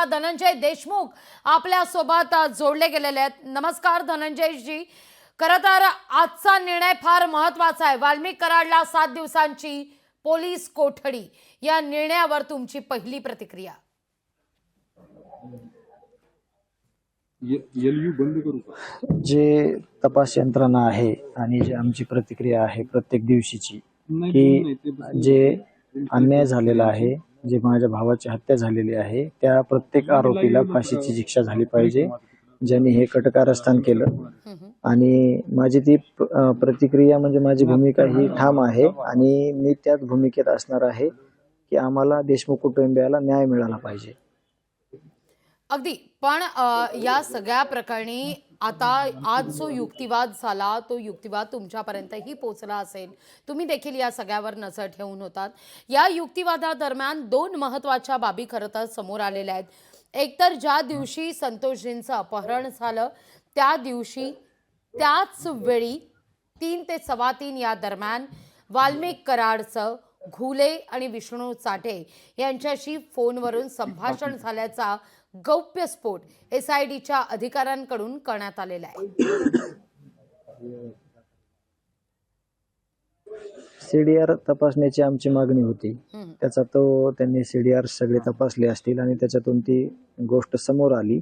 धनंजय देशमुख आपल्या सोबत जोडले गेलेले आहेत। नमस्कार धनंजयजी। खरं तर आजचा निर्णय फार महत्त्वाचा आहे। वाल्मिक कराडला 7 दिवसांची पोलीस कोठडी, या निर्णयावर तुमची पहिली प्रतिक्रिया? बंद करू का? जे तपास यंत्रणा आहे आणि जे आमची प्रतिक्रिया आहे प्रत्येक दिवशीची, की जे अन्याय झालेला आहे, जे माझ्या भावाची हत्या झालेली आहे, त्या प्रत्येक आरोपीला फाशीची शिक्षा झाली पाहिजे, ज्यांनी हे कटकारस्थान केलं। आणि माझी ती प्रतिक्रिया म्हणजे माझी भूमिका ही ठाम आहे आणि मी त्याच भूमिकेत असणार आहे की आम्हाला देशमुख कुटुंबियाला न्याय मिळाला पाहिजे। अगदी, पण या सगळ्या प्रकरणी आता आज जो युक्तिवाद झाला, तो युक्तिवाद तुमच्यापर्यंतही पोहोचला असेल। तुम्ही देखील या सगळ्यावर नजर ठेवून होतात। या युक्तिवादादरम्यान 2 महत्त्वाच्या बाबी खरं तर समोर आलेल्या आहेत। एक तर ज्या दिवशी संतोषजींचं अपहरण झालं, त्या दिवशी त्याच वेळी 3 ते 3:15 या दरम्यान वाल्मिक कराडचं घुले आणि विष्णू चाटे यांच्याशी फोनवरून संभाषण झाल्याचा गौप्यस्फोट SIDच्या अधिकाऱ्यांकडून करण्यात आलेला आहे। CDR तपासण्याची आमची मागणी होती, त्याचा त्यांनी CDR सगळे तपासले असतील आणि त्याच्यातून ती गोष्ट समोर आली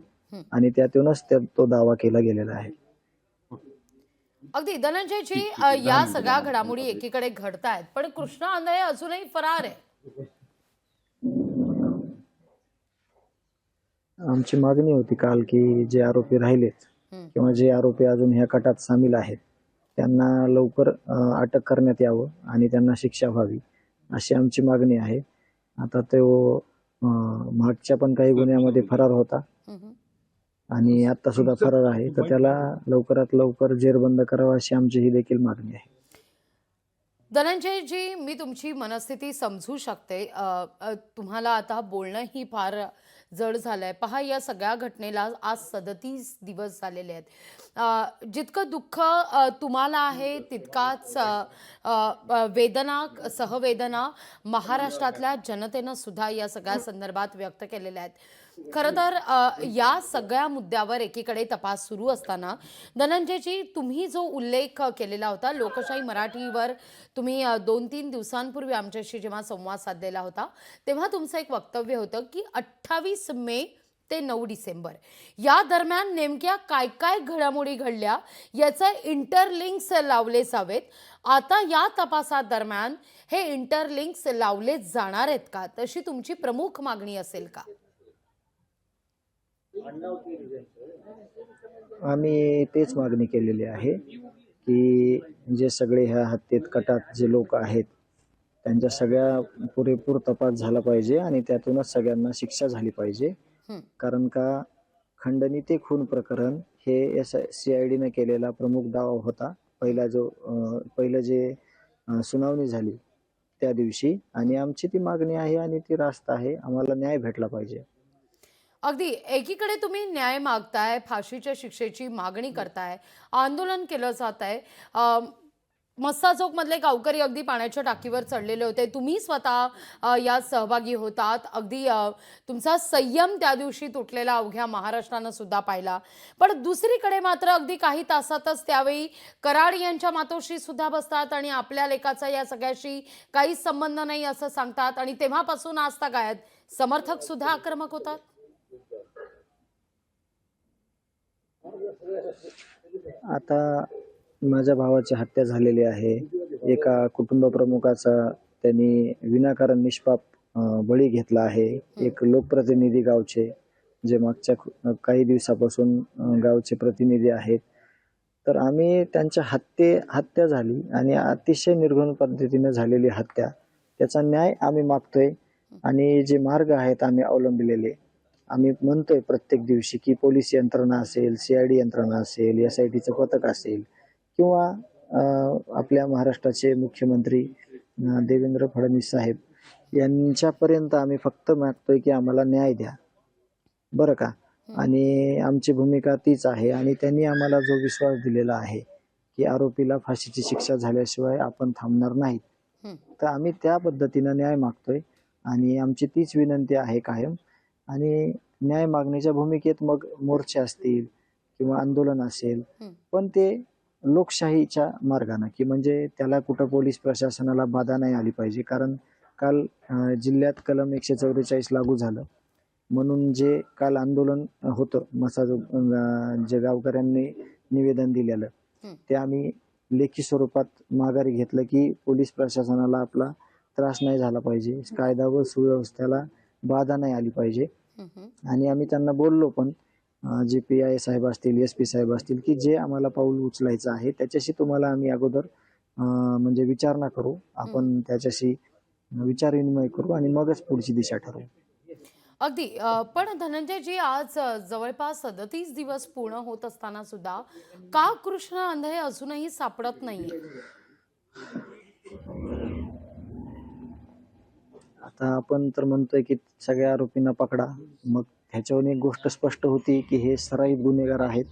आणि त्यातूनच तो दावा केला गेलेला आहे। अगदी धनंजयजी, या सगळ्या घडामोडी एकीकडे घडतायत, पण कृष्णा आंधळे अजूनही फरार आहे। आमची मागणी होती काल की जे आरोपी राहिलेत किंवा जे आरोपी अजून ह्या कटात सामील आहेत, त्यांना लवकर अटक करण्यात यावं आणि त्यांना शिक्षा व्हावी, अशी आमची मागणी आहे। आता तो मागच्या पण काही गुन्ह्यामध्ये फरार होता आणि आता सुद्धा फरार आहे, तर त्याला लवकरात लवकर जेरबंद करावं अशी आमची ही देखील मागणी आहे। धनंजयजी, मी तुमची मनस्थिती समजू शकते। तुम्हाला आता बोलणंही फार जड झालंय। पहा, या सगळ्या घटनेला आज 37 दिवस झालेले आहेत। जितकं दुःख तुम्हाला आहे, तितकाच वेदना, सहवेदना महाराष्ट्रातल्या जनतेनं सुद्धा या सगळ्या संदर्भात व्यक्त केलेल्या आहेत। खरं तर या सगळ्या मुद्द्यावर एकीकडे तपास सुरू असताना धनंजयजी, तुम्ही जो उल्लेख केलेला होता लोकशाही मराठीवर, तुम्ही 2-3 दिवसांपूर्वी आमच्याशी जेव्हा संवाद साधलेला होता, तेव्हा तुमचं एक वक्तव्य होतं की 28 मे ते 9 डिसेंबर या दरम्यान नेमक्या काय काय घडामोडी घडल्या याचे इंटरलिंक्स लावले जावेत। आता या तपासादरम्यान हे इंटरलिंक्स लावले जाणार आहेत का, तशी तुमची प्रमुख मागणी असेल का? आम्ही तेच मागणी केलेली आहे की जे सगळे ह्या हत्येत कटात जे लोक आहेत, त्यांच्या सगळ्या पुरेपूर तपास झाला पाहिजे आणि त्यातूनच सगळ्यांना शिक्षा झाली पाहिजे। कारण का खंडणी ते खून प्रकरण हे CIDने केलेला प्रमुख दावा होता, पहिलं जे सुनावणी झाली त्या दिवशी, आणि आमची ती मागणी आहे आणि ती रास्त आहे। आम्हाला न्याय भेटला पाहिजे। अगदी, एकीकडे तुम्ही न्याय मागताय, फाशीच्या शिक्षेची मागणी करताय, आंदोलन केलं जात आहे। मस्साजोग मधले गावकरी अगदी पाण्याच्या टाकीवर चढलेले होते, तुम्ही स्वतः यात सहभागी होतात। अगदी तुमचा संयम त्या दिवशी तुटलेला अवघ्या महाराष्ट्रानं सुद्धा पाहिला। पण दुसरीकडे मात्र अगदी काही तासातच त्यावेळी कराड यांच्या मातोश्री सुद्धा बसतात आणि आपल्या लेकाचा या सगळ्याशी काहीच संबंध नाही असं सांगतात, आणि तेव्हापासून आजतागायत समर्थक सुद्धा आक्रमक होतात। आता माझ्या भावाची हत्या झालेली आहे, एका कुटुंब प्रमुखाचा त्यांनी विनाकारण निष्पाप बळी घेतला आहे, एक लोकप्रतिनिधी गावचे, जे मागच्या काही दिवसापासून गावचे प्रतिनिधी आहेत। तर आम्ही त्यांच्या हत्या झाली आणि अतिशय निर्घृण पद्धतीने झालेली हत्या, त्याचा न्याय आम्ही मागतोय। आणि जे मार्ग आहेत आम्ही अवलंबिलेले, आम्ही म्हणतोय प्रत्येक दिवशी की पोलीस यंत्रणा असेल, CID यंत्रणा असेल, SIDचं पथक असेल, किंवा आपल्या महाराष्ट्राचे मुख्यमंत्री देवेंद्र फडणवीस साहेब यांच्यापर्यंत आम्ही फक्त मागतोय की आम्हाला न्याय द्या, बरं का। आणि आमची भूमिका तीच आहे आणि त्यांनी आम्हाला जो विश्वास दिलेला आहे की आरोपीला फाशीची शिक्षा झाल्याशिवाय आपण थांबणार नाही, तर आम्ही त्या पद्धतीनं न्याय मागतोय आणि आमची तीच विनंती आहे कायम। आणि न्याय मागणीच्या भूमिकेत मग मोर्चे असतील किंवा आंदोलन असेल, हं. पण ते लोकशाहीच्या मार्गाने, की म्हणजे त्याला कुठं पोलीस प्रशासनाला बाधा नाही आली पाहिजे. कारण काल जिल्ह्यात कलम 144 लागू झालं. म्हणून जे काल आंदोलन होतं जे गावकऱ्यांनी निवेदन दिलेलं, हं. ते आम्ही लेखी स्वरूपात माघारी घेतलं, की पोलीस प्रशासनाला आपला त्रास नाही झाला पाहिजे. कायदा व सुव्यवस्थेला बाधा नाही आली पाहिजे. हं, हं. आणि आम्ही त्यांना बोललो पण, जे पी-आय साहेब असतील, एस-पी साहेब असतील, की जे आम्हाला पाऊल उचलायचं आहे त्याच्याशी तुम्हाला आम्ही अगोदर म्हणजे विचारणा करू. हं. आपण त्याच्याशी विचार-विनिमय करू आणि मगच पुढची दिशा ठरवू. अगदी. पण धनंजयजी, आज जवळपास 37 दिवस पूर्ण होत असताना सुद्धा का कृष्ण आंधळे अजूनही सापडत नाहीये? आता आपण तर म्हणतोय, की सगळ्या आरोपींना पकडा. मग ह्याच्यावरून एक गोष्ट स्पष्ट होती, की हे सराईत गुन्हेगार आहेत.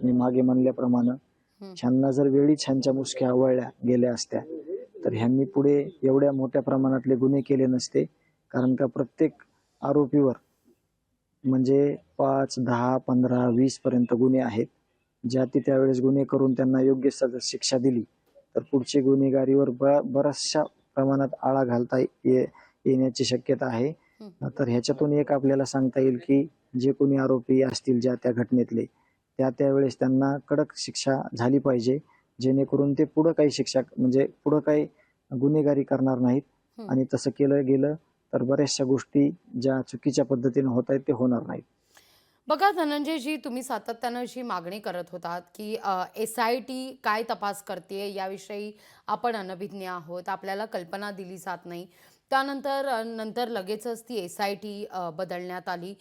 मी मागे म्हणल्याप्रमाणे हं. ह्यांना जर वेळीच ह्यांच्या मुसक्या आवळल्या गेल्या असत्या, तर ह्यांनी पुढे एवढ्या मोठ्या प्रमाणातले गुन्हे केले नसते. कारण का प्रत्येक आरोपीवर म्हणजे 5, 10, 15, 20 पर्यंत गुन्हे आहेत. ज्या ती त्यावेळेस गुन्हे करून त्यांना योग्य शिक्षा दिली, तर पुढची गुन्हेगारीवर बऱ्याचशा प्रमाणात आळा घालता येण्याची शक्यता आहे. हं. तर ह्याच्यातून एक आपल्याला सांगता येईल, की जे कोणी आरोपी असतील ज्या त्या घटनेतले, त्यावेळेस त्यांना कडक शिक्षा झाली पाहिजे. जेणेकरून ते पुढं काही शिक्षा म्हणजे पुढं काही गुन्हेगारी करणार नाहीत. हं. आणि तसं केलं गेलं तर बऱ्याचशा गोष्टी ज्या चुकीच्या पद्धतीने होत आहेत ते होणार नाहीत. बघा धनंजयजी, तुम्ही सातत्यानं अशी मागणी करत होतात, की एस-आय-टी काय तपास करते याविषयी आपण अनभिज्ञ आहोत. आपल्याला कल्पना दिली जात नाही. त्यानंतर नंतर लगेचच ती एस-आय-टी बदलण्यात आली.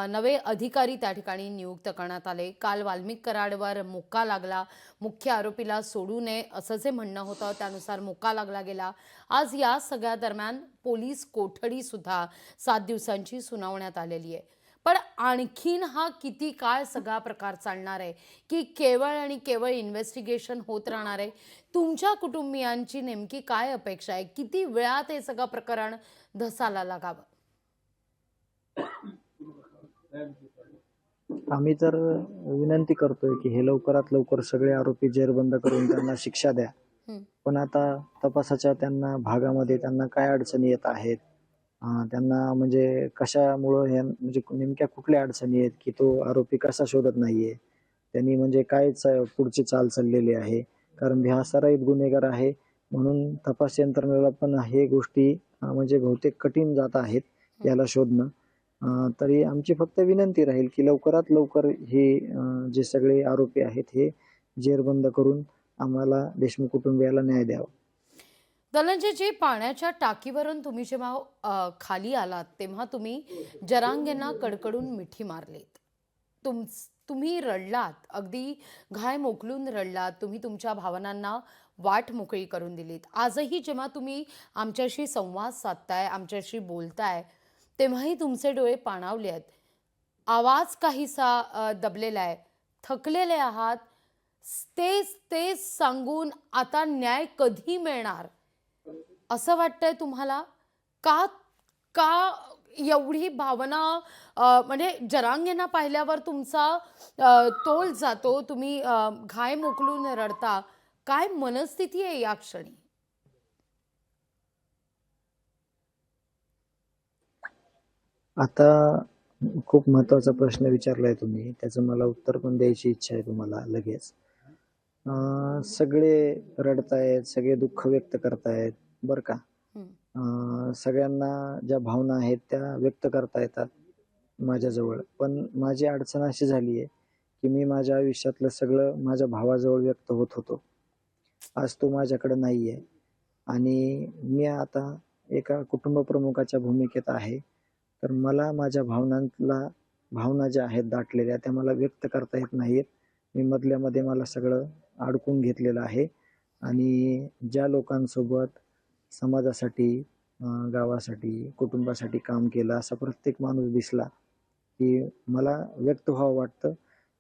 नवे अधिकारी त्या ठिकाणी नियुक्त करण्यात आले. काल वाल्मिक कराडवर मोक्का लागला. मुख्य आरोपीला सोडू नये असं जे म्हणणं होतं त्यानुसार मोक्का लागला गेला. आज या सगळ्या दरम्यान पोलीस कोठडी सुद्धा 7 दिवसांची सुनावण्यात आलेली आहे. पण आणखीन हा किती काळ सगळा प्रकार चालणार आहे, की केवळ आणि केवळ इन्व्हेस्टिगेशन होत राहणार आहे? तुमच्या कुटुंबियांची नेमकी काय अपेक्षा आहे? किती वेळात हे सगळं प्रकरण धसाला लागावं? आम्ही तर विनंती करतोय, की हे लवकरात लवकर सगळे आरोपी जेरबंद करून त्यांना शिक्षा द्या. हं. पण आता तपासाच्या त्यांना भागामध्ये त्यांना काय अडचणी येत आहेत? त्यांना म्हणजे कशामुळं ह्या म्हणजे नेमक्या कुठल्या अडचणी आहेत, की तो आरोपी कसा शोधत नाहीये? त्यांनी म्हणजे काय पुढची चाल चाललेली आहे? कारण हा सराईत गुन्हेगार आहे, म्हणून तपास यंत्रणेला पण हे गोष्टी म्हणजे बहुतेक कठीण जात आहेत हं. याला शोधणं. तरी आमची फक्त विनंती राहील, की लवकरात लवकर हे जे सगळे आरोपी आहेत हे जेरबंद करून आम्हाला देशमुख कुटुंबियाला न्याय द्यावा. धनंजयजी, पाण्याच्या टाकीवरून तुम्ही जेव्हा खाली आलात, तेव्हा तुम्ही जरांगेंना कडकडून मिठी मारलीत. तुम्ही रडलात, अगदी घाय मोकलून रडलात. तुम्ही तुमच्या भावनांना वाट मोकळी करून दिलीत. आजही जेव्हा तुम्ही आमच्याशी संवाद साधताय, आमच्याशी बोलताय, तेव्हाही तुमचे डोळे पाणावले आहेत. आवाज काहीसा दबलेला आहे. थकलेले आहात. तेच तेच सांगून आता न्याय कधी मिळणार? असं वाटतंय तुम्हाला? का का एवढी भावना म्हणजे जरांगेंना पाहिल्यावर तुमचा तोल जातो, तुम्ही घाय मोकलून रडता. काय मनस्थिती आहे या क्षणी? आता खूप महत्त्वाचा प्रश्न विचारलाय तुम्ही. त्याचं मला उत्तर पण द्यायची इच्छा आहे तुम्हाला लगेच. सगळे रडतायत, सगळे दुःख व्यक्त करतायत, बरं का. हं. सगळ्यांना ज्या भावना आहेत त्या व्यक्त करता येतात माझ्याजवळ. पण माझी अडचण अशी झाली आहे, की मी माझ्या आयुष्यातलं सगळं माझ्या भावाजवळ व्यक्त होत होतो. आज तो माझ्याकडे नाहीये आणि मी आता एका कुटुंब प्रमुखाच्या भूमिकेत आहे. तर मला माझ्या भावना ज्या आहेत दाटलेल्या त्या मला व्यक्त करता येत नाहीत. मी मधल्यामध्ये मला सगळं अडकून घेतलेलं आहे आणि ज्या लोकांसोबत समाजासाठी, गावासाठी, कुटुंबासाठी काम केलं असा प्रत्येक माणूस दिसला, की मला व्यक्त व्हावं वाटतं.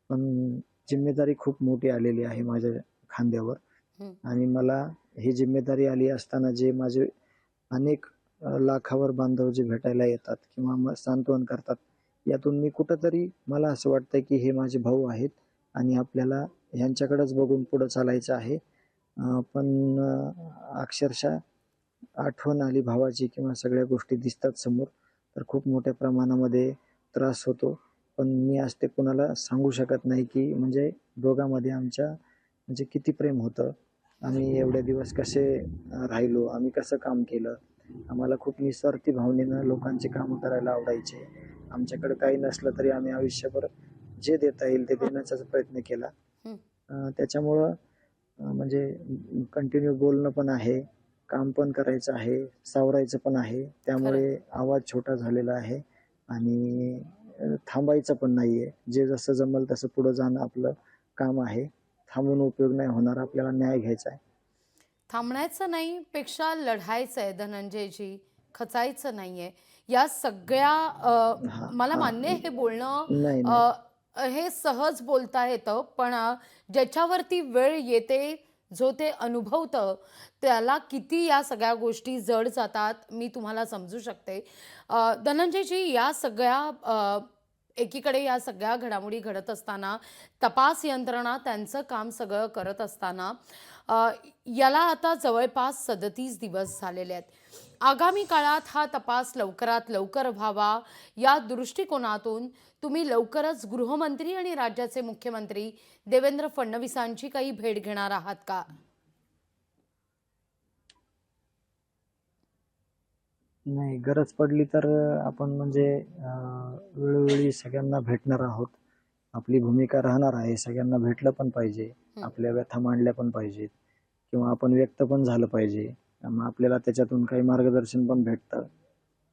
पण जिम्मेदारी खूप मोठी आलेली आहे माझ्या खांद्यावर हं. आणि मला ही जिम्मेदारी आली असताना जे माझे अनेक लाखावर बांधव जे भेटायला येतात किंवा सांत्वन करतात, यातून मी कुठंतरी मला असं वाटतंय की हे माझे भाऊ आहेत आणि आपल्याला ह्यांच्याकडेच बघून पुढं चालायचं आहे. पण अक्षरशः आठवण आली भावाची किंवा सगळ्या गोष्टी दिसतात समोर, तर खूप मोठ्या प्रमाणामध्ये त्रास होतो. पण मी आज ते कुणाला सांगू शकत नाही, की म्हणजे दोघांमध्ये आमच्या म्हणजे किती प्रेम होतं. आम्ही एवढे दिवस कसे राहिलो, आम्ही कसं काम केलं. आम्हाला खूप निस्वार्थी भावनेनं लोकांची कामं करायला आवडायचे. आमच्याकडे काही नसलं तरी आम्ही आयुष्यभर जे देता येईल ते देण्याचाच प्रयत्न केला. हं. त्याच्यामुळं म्हणजे कंटिन्यू बोलणं पण आहे, काम पण करायचं आहे, सावरायचं पण आहे. खरंय. त्यामुळे आवाज छोटा झालेला आहे आणि थांबायचं पण नाहीये. जे जसं जमेल तसं पुढं जाणं आपलं काम आहे. थांबून उपयोग नाही होणार. आपल्याला न्याय घ्यायचा आहे. थांबण्याचं नाही, पेक्षा लढायचं आहे धनंजयजी, खचायचं नाहीये. या सगळ्या हां, मला हां. मान्य आहे हे बोलणं नाही, नाही. हे सहज बोलता येतं, पण ज्याच्यावरती वेळ येते, जो ते अनुभवतं, त्याला किती या सगळ्या गोष्टी जड जातात, मी तुम्हाला समजू शकते. धनंजयजी, या सगळ्या एकीकडे या सगळ्या घडामोडी घडत असताना, तपास यंत्रणा त्यांचं काम सगळं करत असताना, अ, याला आता जवळपास 37 दिवस झालेले आहेत. आगामी काळात हा तपास लवकरात लवकर व्हावा, या दृष्टिकोनातून तुम्ही लवकरच गृहमंत्री आणि राज्याचे मुख्यमंत्री देवेंद्र फडणवीसांची काही भेट घेणार आहात का? नाही, गरज पडली तर आपण म्हणजे वेळोवेळी सगळ्यांना भेटणार आहोत. आपली भूमिका राहणार आहे. सगळ्यांना भेटलं पण पाहिजे. हं. आपल्या व्यथा मांडल्या पण पाहिजेत किंवा आपण व्यक्त पण झालं पाहिजे. मग आपल्याला त्याच्यातून काही मार्गदर्शन पण भेटतं.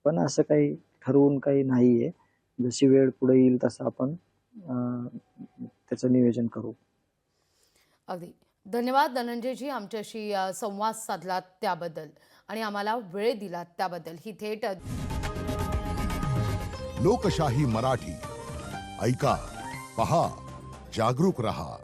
पण असं काही ठरवून काही नाहीये. जशी वेळ पुढे येईल तसं आपण त्याचं नियोजन करू. अगदी. धन्यवाद धनंजयजी, आमच्याशी संवाद साधलात त्याबद्दल आणि आम्हाला वेळ दिलात त्याबद्दल. ही थेट लोकशाही मराठी ऐका, पहा, जागरूक रहा.